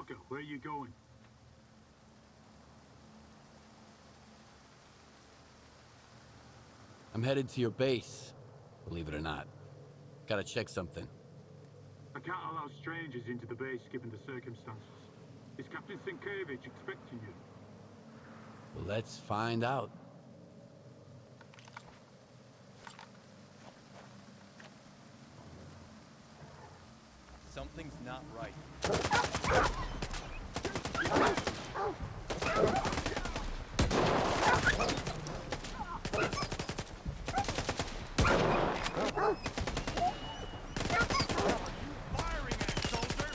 Stalker, where are you going? I'm headed to your base, believe it or not. Gotta check something. I can't allow strangers into the base given the circumstances. Is Captain Sienkiewicz expecting you? Well, let's find out. Something's not right. Firing at, soldier!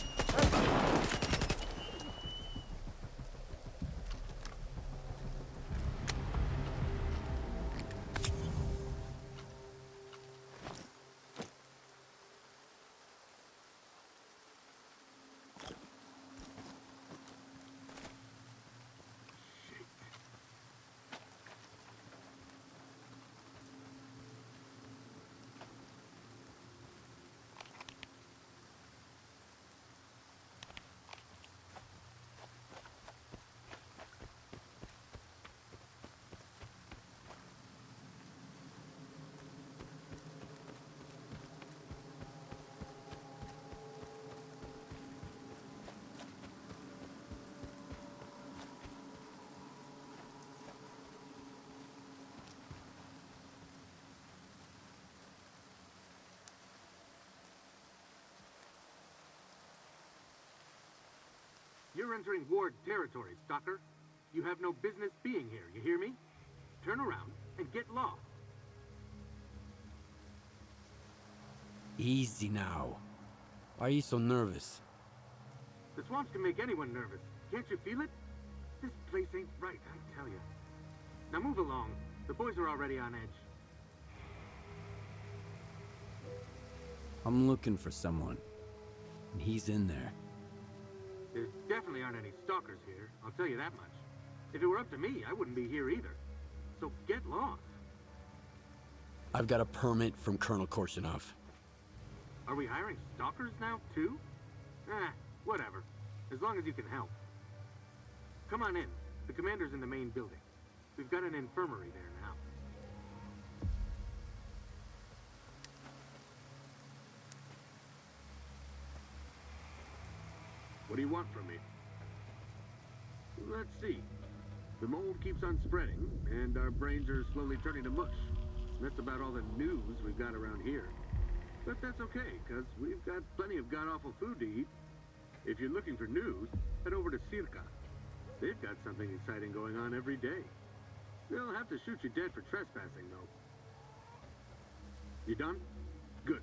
You're entering Ward territory, Stalker. You have no business being here, you hear me? Turn around and get lost. Easy now. Why are you so nervous? The swamps can make anyone nervous. Can't you feel it? This place ain't right, I tell you. Now move along. The boys are already on edge. I'm looking for someone, and he's in there. There definitely aren't any stalkers here, I'll tell you that much. If it were up to me, I wouldn't be here either. So get lost. I've got a permit from Colonel Korshunov. Are we hiring stalkers now, too? Whatever. As long as you can help. Come on in. The commander's in the main building. We've got an infirmary there now. What do you want from me? Let's see. The mold keeps on spreading, and our brains are slowly turning to mush. That's about all the news we've got around here. But that's okay, because we've got plenty of god-awful food to eat. If you're looking for news, head over to S.T.A.L.K.E.R. They've got something exciting going on every day. They'll have to shoot you dead for trespassing, though. You done? Good.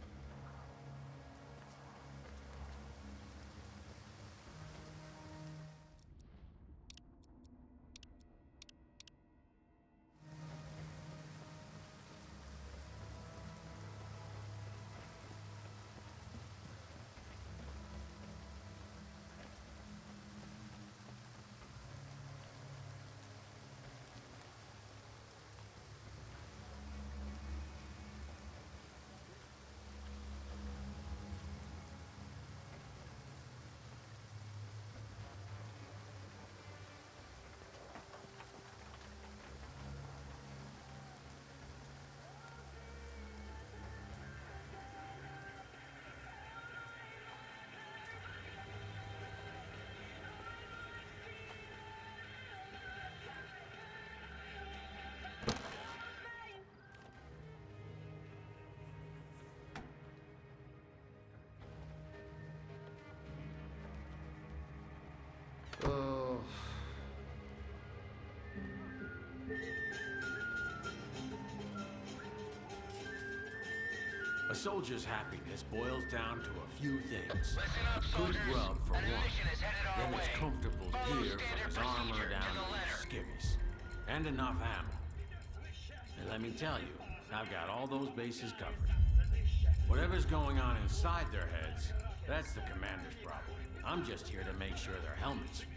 A soldier's happiness boils down to a few things. Listen up, Good soldiers. grub for An one. ammunition is headed our Then it's way. comfortable Follow gear from standard his armor procedure down to the to letter. his skivvies. And enough ammo. And let me tell you, I've got all those bases covered. Whatever's going on inside their heads, that's the commander's problem. I'm just here to make sure their helmets fit.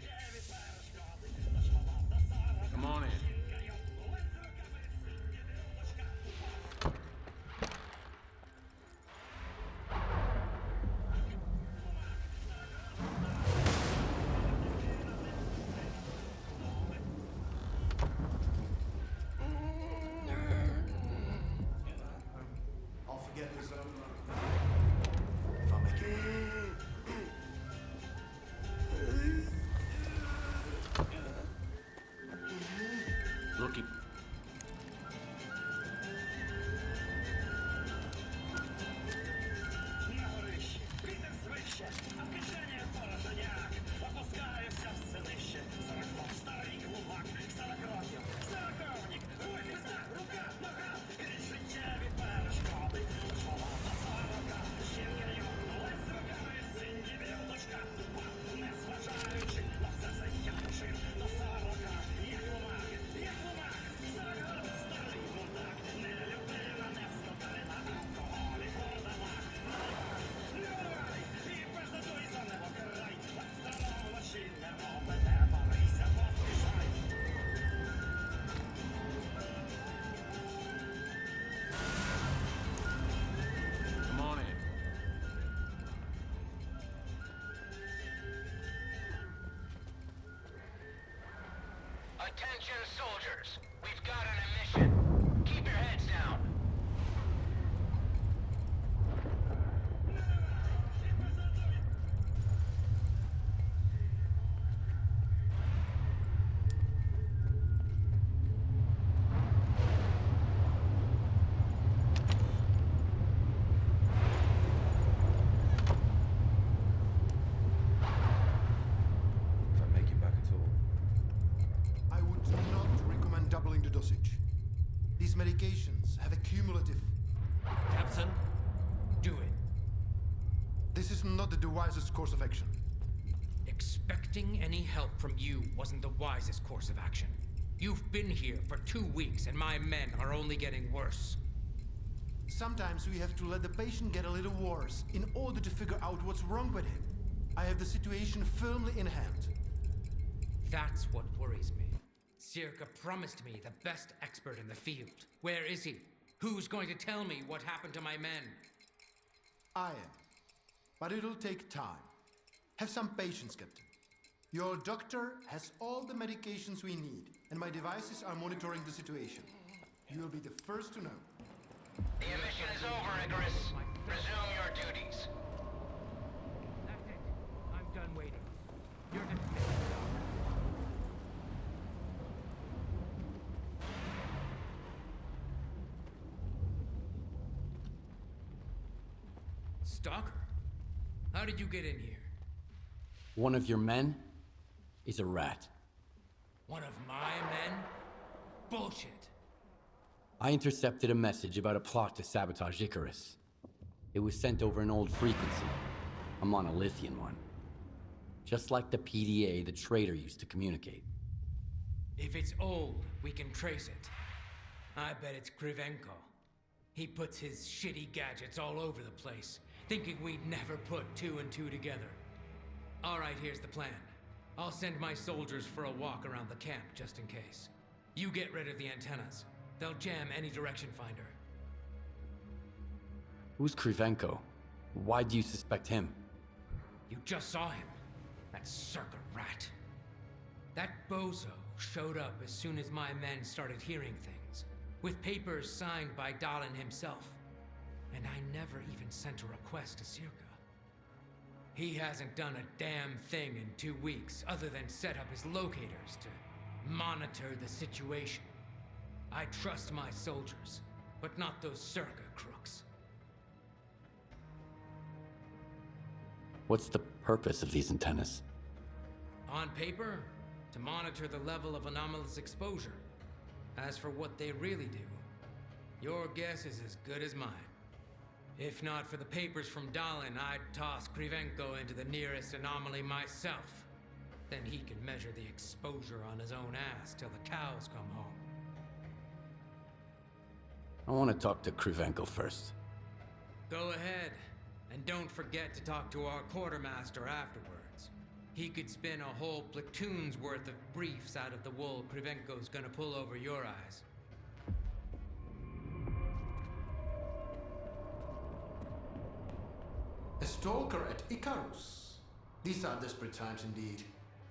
Come on in. get this over. If I make it. Looky. Attention soldiers, we've got an emission. Keep your heads down. If I make it back at all. I would not recommend doubling the dosage. These medications have a cumulative. Captain, do it. This is not the wisest course of action. Expecting any help from you wasn't the wisest course of action. You've been here for 2 weeks and my men are only getting worse. Sometimes we have to let the patient get a little worse in order to figure out what's wrong with him. I have the situation firmly in hand. That's what worries me. S.T.A.L.K.E.R promised me the best expert in the field. Where is he? Who's going to tell me what happened to my men? I am. But it'll take time. Have some patience, Captain. Your doctor has all the medications we need, and my devices are monitoring the situation. You'll be the first to know. The emission is over, Icarus. Resume your duties. That's it. I'm done waiting. You're dismissed. Stalker? How did you get in here? One of your men is a rat. One of my men? Bullshit. I intercepted a message about a plot to sabotage Icarus. It was sent over an old frequency, a monolithian one. Just like the PDA the traitor used to communicate. If it's old, we can trace it. I bet it's Krivenko. He puts his shitty gadgets all over the place, thinking we'd never put 2 and 2 together. All right, here's the plan. I'll send my soldiers for a walk around the camp, just in case. You get rid of the antennas. They'll jam any direction finder. Who's Krivenko? Why do you suspect him? You just saw him. That circle rat. That bozo showed up as soon as my men started hearing things, with papers signed by Dahlan himself. And I never even sent a request to S.T.A.L.K.E.R. He hasn't done a damn thing in 2 weeks other than set up his locators to monitor the situation. I trust my soldiers, but not those S.T.A.L.K.E.R crooks. What's the purpose of these antennas? On paper, to monitor the level of anomalous exposure. As for what they really do, your guess is as good as mine. If not for the papers from Dahlan, I'd toss Krivenko into the nearest anomaly myself. Then he can measure the exposure on his own ass till the cows come home. I want to talk to Krivenko first. Go ahead, and don't forget to talk to our quartermaster afterwards. He could spin a whole platoon's worth of briefs out of the wool Krivenko's gonna pull over your eyes. A stalker at Icarus. These are desperate times indeed.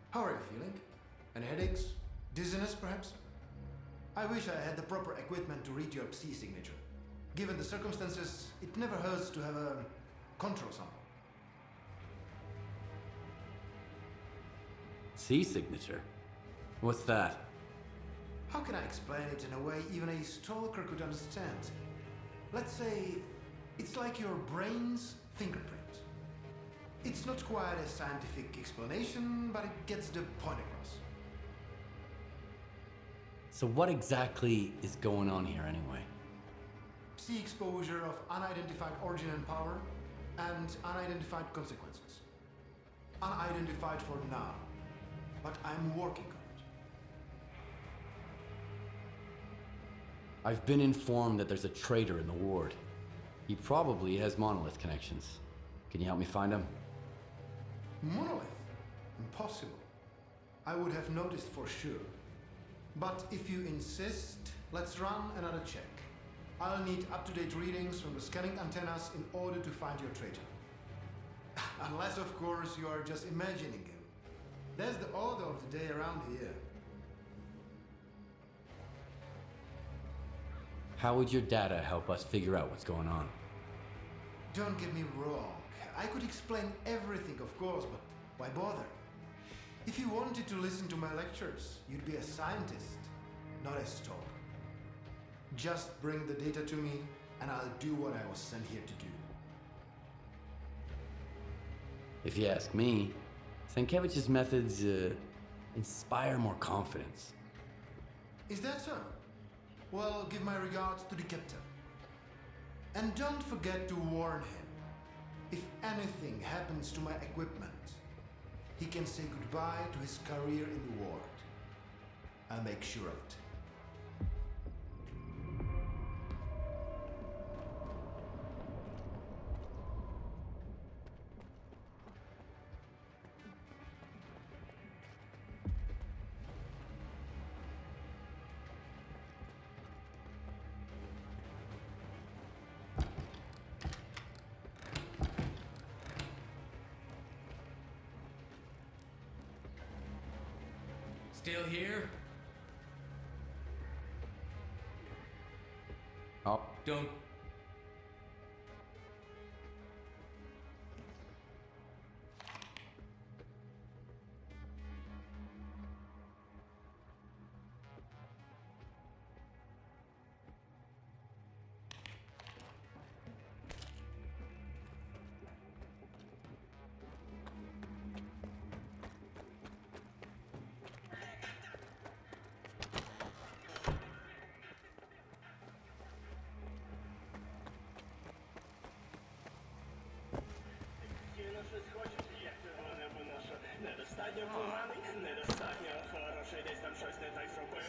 How are you feeling? Any headaches? Dizziness, perhaps? I wish I had the proper equipment to read your Psi signature. Given the circumstances, it never hurts to have a control sample. C signature? What's that? How can I explain it in a way even a stalker could understand? Let's say it's like your brain's fingerprint. It's not quite a scientific explanation, but it gets the point across. So what exactly is going on here anyway? See exposure of unidentified origin and power, and unidentified consequences. Unidentified for now, but I'm working on it. I've been informed that there's a traitor in the ward. He probably has Monolith connections. Can you help me find him? Monolith? Impossible. I would have noticed for sure. But if you insist, let's run another check. I'll need up-to-date readings from the scanning antennas in order to find your traitor. Unless, of course, you are just imagining him. That's the order of the day around here. How would your data help us figure out what's going on? Don't get me wrong. I could explain everything, of course, but why bother? If you wanted to listen to my lectures, you'd be a scientist, not a stalker. Just bring the data to me, and I'll do what I was sent here to do. If you ask me, Stankevich's methods inspire more confidence. Is that so? Well, give my regards to the captain. And don't forget to warn him. If anything happens to my equipment, he can say goodbye to his career in the ward. I'll make sure of it. Still here? Oh, Don't...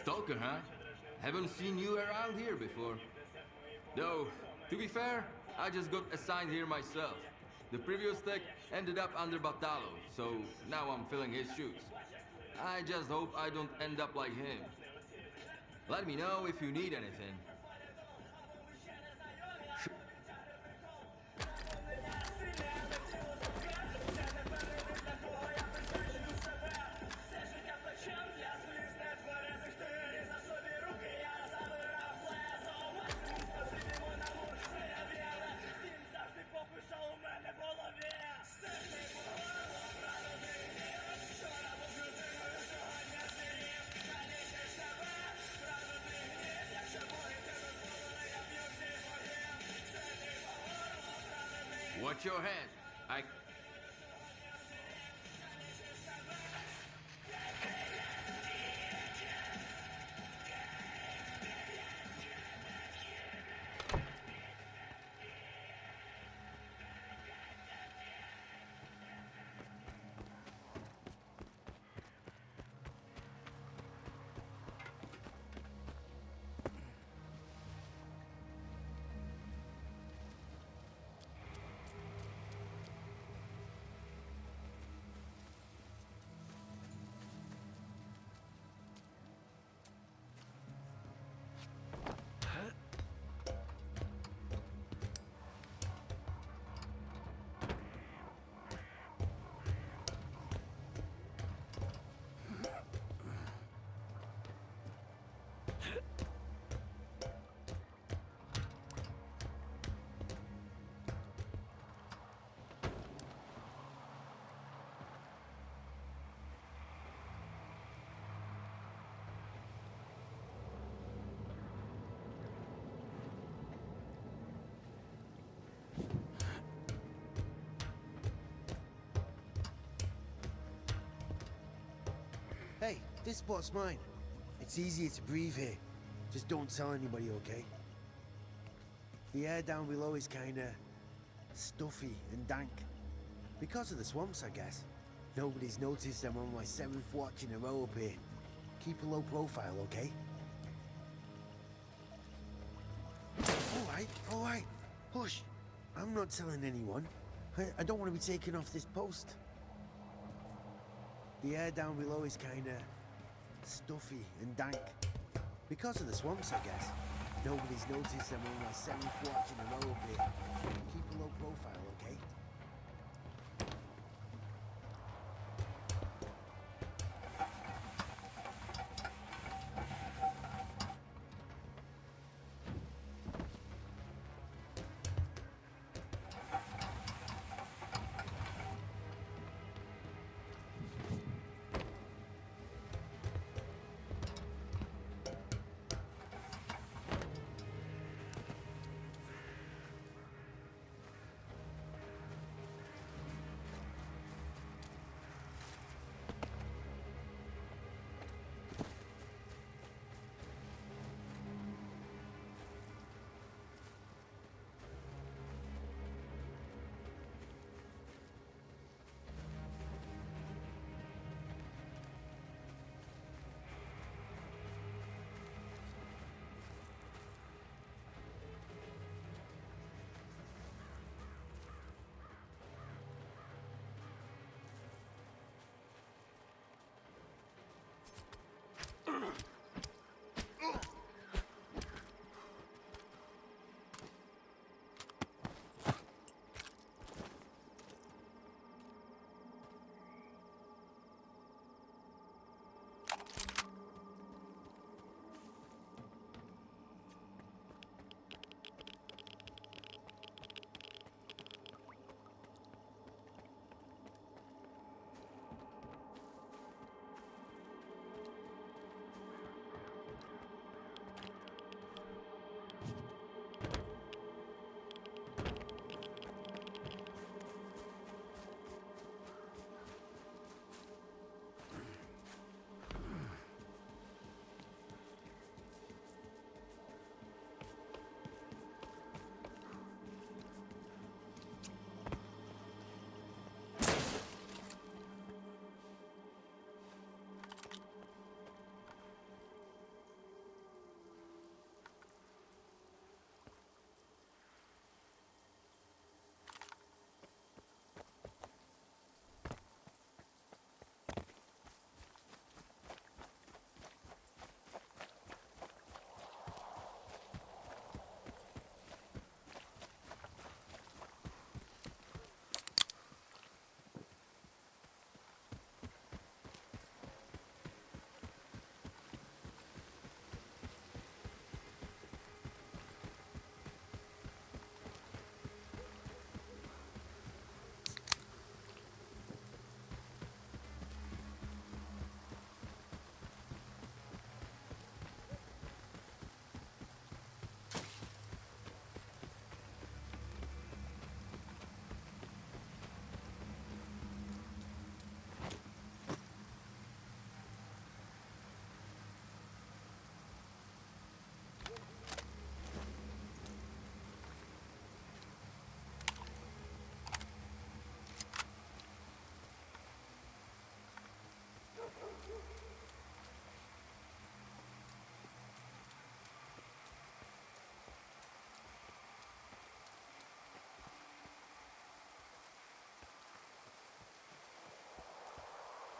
Stalker, huh? Haven't seen you around here before. Though, to be fair, I just got assigned here myself. The previous tech ended up under Batalo, so now I'm filling his shoes. I just hope I don't end up like him. Let me know if you need anything. Watch your head. Hey, this spot's mine. It's easier to breathe here. Just don't tell anybody, okay? The air down below is kinda stuffy and dank. Because of the swamps, I guess. Nobody's noticed I'm on my 7th watch in a row up here. Keep a low profile, okay? Alright. Hush. I'm not telling anyone. I don't want to be taken off this post. The air down below is kinda stuffy and dank. Because of the swamps, I guess. Nobody's noticed I'm on my 7th watch in a row up here. Keep a low profile, okay?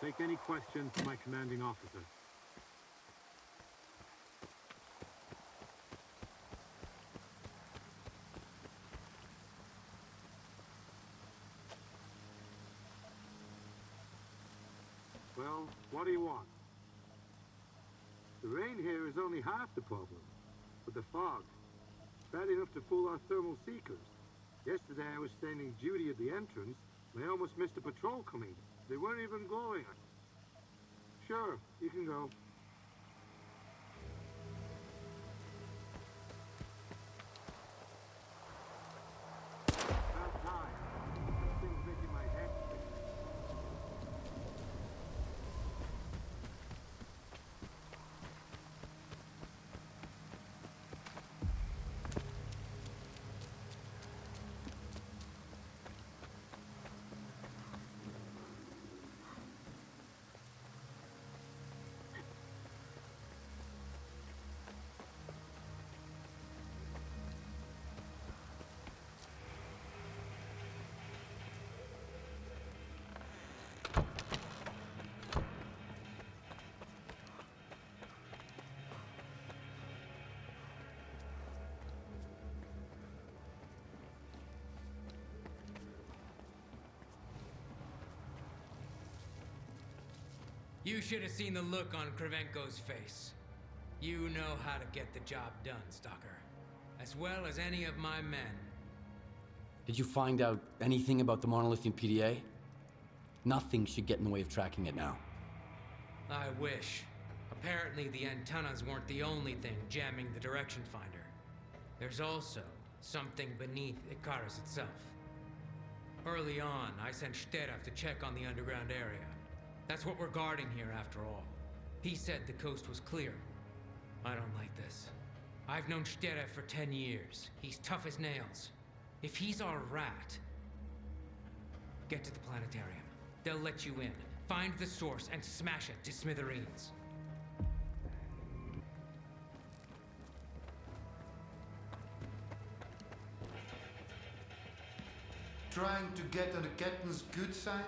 Take any questions to my commanding officer. Well, what do you want? The rain here is only half the problem, but the fog, it's bad enough to fool our thermal seekers. Yesterday I was standing duty at the entrance, and I almost missed a patrol coming. They weren't even glowing. Sure, you can go. About time. That thing's making my head sick. You should have seen the look on Kravenko's face. You know how to get the job done, Stalker. As well as any of my men. Did you find out anything about the monolithium PDA? Nothing should get in the way of tracking it now. I wish. Apparently the antennas weren't the only thing jamming the direction finder. There's also something beneath Icarus itself. Early on, I sent S.T.A.L.K.E.R to check on the underground area. That's what we're guarding here after all. He said the coast was clear. I don't like this. I've known S.T.A.L.K.E.R for 10 years. He's tough as nails. If he's our rat, get to the planetarium. They'll let you in. Find the source and smash it to smithereens. Trying to get on the captain's good side?